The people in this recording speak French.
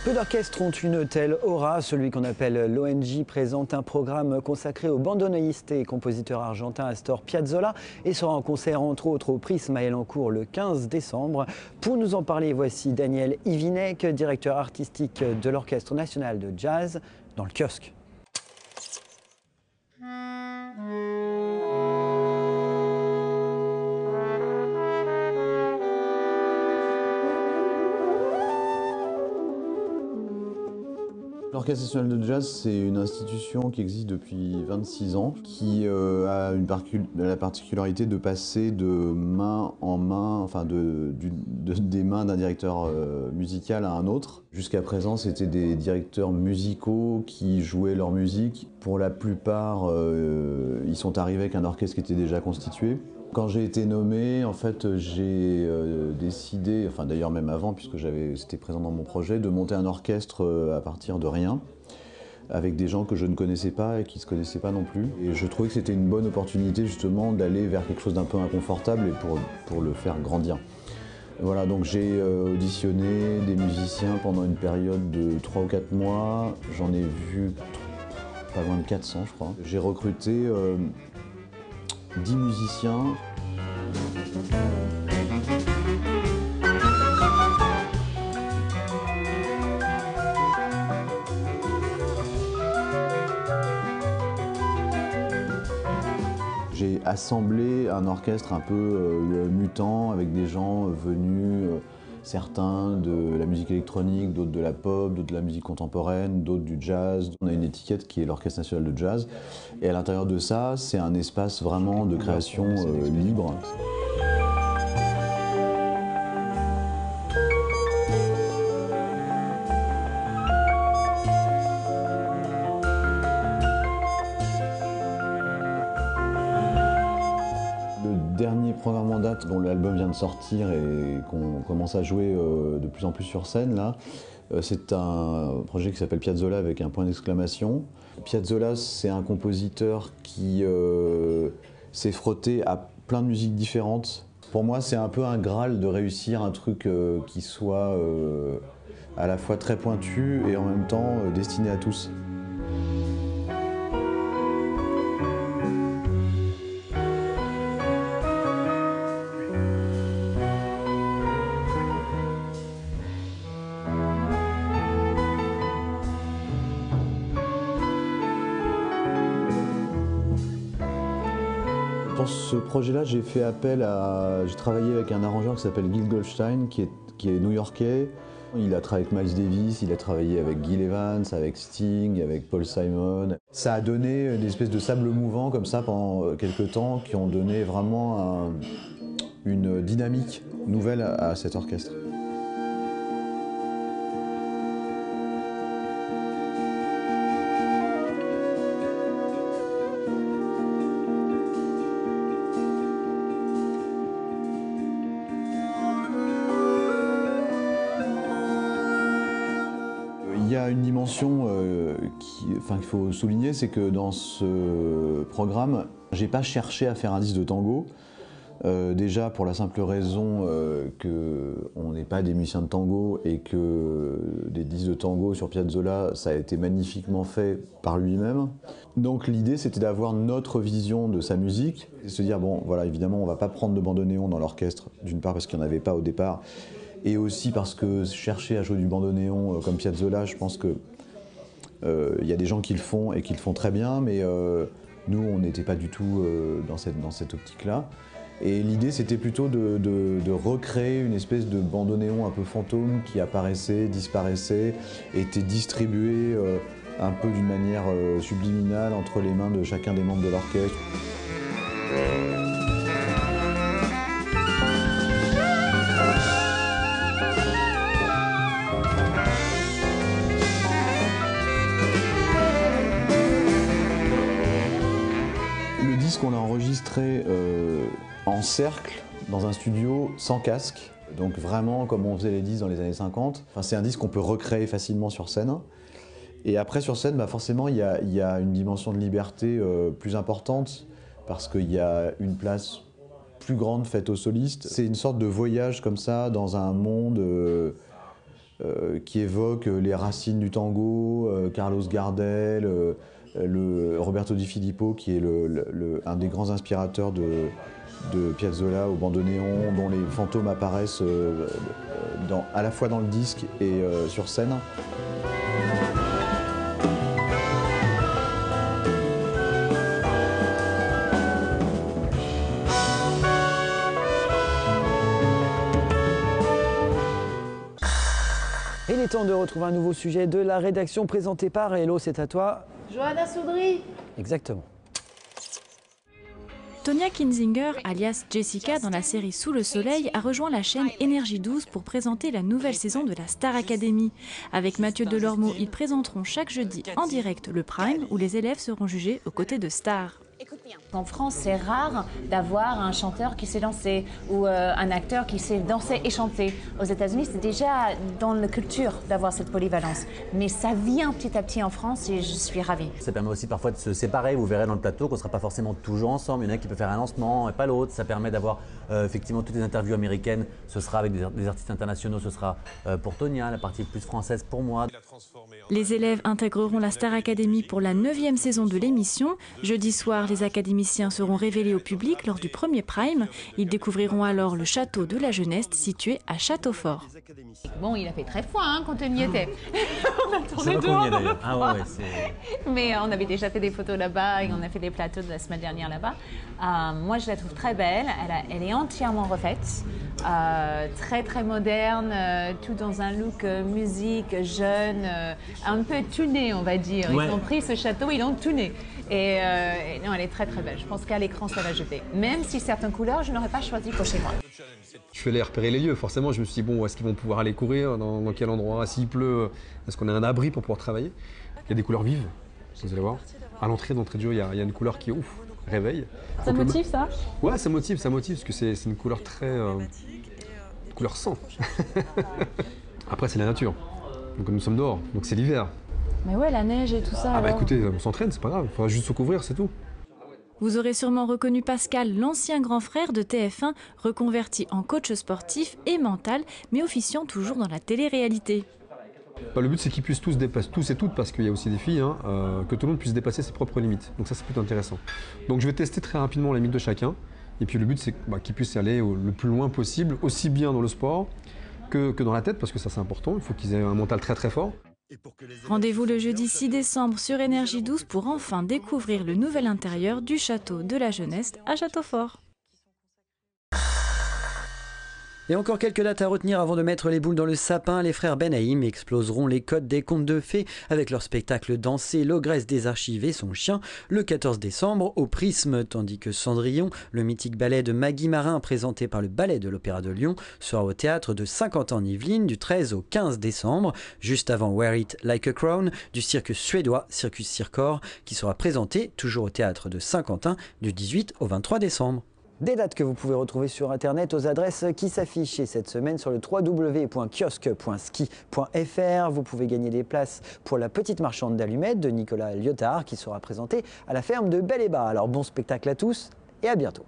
Peu d'orchestres ont une telle aura. Celui qu'on appelle l'ONJ présente un programme consacré au bandoneoniste et compositeur argentin Astor Piazzolla et sera en concert entre autres au Prisme à Elancourt le 15 décembre. Pour nous en parler, voici Daniel Ivinek, directeur artistique de l'Orchestre national de jazz, dans le kiosque. L'Orchestre national de jazz, c'est une institution qui existe depuis 26 ans, qui a la particularité de passer de main en main, enfin des mains d'un directeur musical à un autre. Jusqu'à présent, c'était des directeurs musicaux qui jouaient leur musique. Pour la plupart, ils sont arrivés avec un orchestre qui était déjà constitué. Quand j'ai été nommé, en fait, j'ai décidé, enfin d'ailleurs même avant, puisque c'était présent dans mon projet, de monter un orchestre à partir de rien, avec des gens que je ne connaissais pas et qui ne se connaissaient pas non plus. Et je trouvais que c'était une bonne opportunité justement d'aller vers quelque chose d'un peu inconfortable et pour le faire grandir. Voilà, donc j'ai auditionné des musiciens pendant une période de 3 ou 4 mois. J'en ai vu pas loin de 400, je crois. J'ai recruté 10 musiciens. J'ai assemblé un orchestre un peu mutant avec des gens venus, certains de la musique électronique, d'autres de la pop, d'autres de la musique contemporaine, d'autres du jazz. On a une étiquette qui est l'Orchestre national de jazz. Et à l'intérieur de ça, c'est un espace vraiment de création libre. Le dernier programme en date dont l'album vient de sortir et qu'on commence à jouer de plus en plus sur scène, là, c'est un projet qui s'appelle Piazzolla avec un point d'exclamation. Piazzolla, c'est un compositeur qui s'est frotté à plein de musiques différentes. Pour moi, c'est un peu un graal de réussir un truc qui soit à la fois très pointu et en même temps destiné à tous. Pour ce projet-là, j'ai travaillé avec un arrangeur qui s'appelle Gil Goldstein, qui est new-yorkais. Il a travaillé avec Miles Davis, il a travaillé avec Gil Evans, avec Sting, avec Paul Simon. Ça a donné une espèce de sable mouvant comme ça pendant quelques temps, qui ont donné vraiment une dynamique nouvelle à cet orchestre. Il y a une dimension qu'il faut souligner, c'est que dans ce programme, j'ai pas cherché à faire un disque de tango. Déjà pour la simple raison qu'on n'est pas des musiciens de tango et que des disques de tango sur Piazzolla, ça a été magnifiquement fait par lui-même. Donc l'idée c'était d'avoir notre vision de sa musique et se dire bon voilà évidemment on va pas prendre de bandoneon dans l'orchestre, d'une part parce qu'il n'y en avait pas au départ et aussi parce que chercher à jouer du bandoneon comme Piazzolla, je pense que y a des gens qui le font et qui le font très bien, mais nous on n'était pas du tout dans cette optique-là. Et l'idée c'était plutôt de recréer une espèce de bandoneon un peu fantôme qui apparaissait, disparaissait, était distribué un peu d'une manière subliminale entre les mains de chacun des membres de l'orchestre. Le disque, on l'a enregistré en cercle, dans un studio, sans casque. Donc vraiment comme on faisait les disques dans les années 50. Enfin, c'est un disque qu'on peut recréer facilement sur scène. Et après sur scène, bah forcément, il y a une dimension de liberté plus importante parce qu'il y a une place plus grande faite aux solistes. C'est une sorte de voyage comme ça dans un monde qui évoque les racines du tango, Carlos Gardel, Roberto Di Filippo, qui est un des grands inspirateurs de Piazzolla au bandoneon, dont les fantômes apparaissent à la fois dans le disque et sur scène. Il est temps de retrouver un nouveau sujet de la rédaction présenté par Hello, c'est à toi. Johanna Soudry. Exactement. Tonya Kinzinger, alias Jessica dans la série Sous le soleil, a rejoint la chaîne Énergie 12 pour présenter la nouvelle saison de la Star Academy. Avec Mathieu Delormeau, ils présenteront chaque jeudi en direct le Prime où les élèves seront jugés aux côtés de stars. En France, c'est rare d'avoir un chanteur qui sait danser ou un acteur qui sait danser et chanter. Aux États-Unis, c'est déjà dans la culture d'avoir cette polyvalence. Mais ça vient petit à petit en France et je suis ravie. Ça permet aussi parfois de se séparer. Vous verrez dans le plateau qu'on ne sera pas forcément toujours ensemble. Il y en a qui peut faire un lancement et pas l'autre. Ça permet d'avoir effectivement toutes les interviews américaines. Ce sera avec des artistes internationaux. Ce sera pour Tonya, la partie plus française pour moi. Les élèves intégreront la Star Academy pour la 9e saison de l'émission. Jeudi soir, les académiciens seront révélés au public lors du premier Prime. Ils découvriront alors le château de la jeunesse situé à Châteaufort. Bon, il a fait très froid quand on y était. On a tourné C'est dehors. d'ailleurs. Ah ouais, Mais on avait déjà fait des photos là-bas et on a fait des plateaux de la semaine dernière là-bas. Moi, je la trouve très belle. Elle est entièrement refaite, très très moderne, tout dans un look musique, jeune, un peu tuné, on va dire. Ouais. Ils ont pris ce château, ils l'ont tuné. Et non, elle est très très belle. Je pense qu'à l'écran, ça va jeter. Même si certaines couleurs, je n'aurais pas choisi pour chez moi. Je suis allé repérer les lieux. Forcément, je me suis dit, bon, est-ce qu'ils vont pouvoir aller courir, dans quel endroit, s'il pleut, est-ce qu'on a un abri pour pouvoir travailler? Il y a des couleurs vives, vous allez voir. À l'entrée, d'entrée de jeu, il y a une couleur qui, ouf, réveille. Ça motive ça? Ouais, ça motive, parce que c'est une couleur très... couleur sang. Après, c'est la nature. Donc nous sommes dehors, donc c'est l'hiver. Mais ouais, la neige et tout ça. Ah bah alors. écoutez, on s'entraîne, c'est pas grave, il faudra juste se couvrir, c'est tout. Vous aurez sûrement reconnu Pascal, l'ancien grand frère de TF1, reconverti en coach sportif et mental, mais officiant toujours dans la télé-réalité. Bah, le but, c'est qu'ils puissent tous et toutes, parce qu'il y a aussi des filles, hein, que tout le monde puisse dépasser ses propres limites. Donc ça, c'est plutôt intéressant. Donc je vais tester très rapidement les limites de chacun. Et puis le but, c'est qu'ils puissent aller le plus loin possible, aussi bien dans le sport que dans la tête, parce que ça, c'est important. Il faut qu'ils aient un mental très très fort. Rendez-vous le jeudi 6 décembre sur Énergie 12 pour enfin découvrir le nouvel intérieur du château de la jeunesse à Châteaufort. Et encore quelques dates à retenir avant de mettre les boules dans le sapin. Les frères Benahim exploseront les codes des contes de fées avec leur spectacle dansé L'Ogresse des Archives et son chien le 14 décembre au Prisme, tandis que Cendrillon, le mythique ballet de Maggie Marin présenté par le Ballet de l'Opéra de Lyon, sera au théâtre de Saint-Quentin-en-Yvelines du 13 au 15 décembre, juste avant Wear It Like a Crown du cirque suédois Circus Circor qui sera présenté toujours au théâtre de Saint-Quentin du 18 au 23 décembre. Des dates que vous pouvez retrouver sur internet aux adresses qui s'affichent cette semaine sur le www.kiosque.ski.fr. Vous pouvez gagner des places pour La Petite Marchande d'Allumettes de Nicolas Lyotard qui sera présentée à la ferme de Bel-et-Bas. Alors bon spectacle à tous et à bientôt.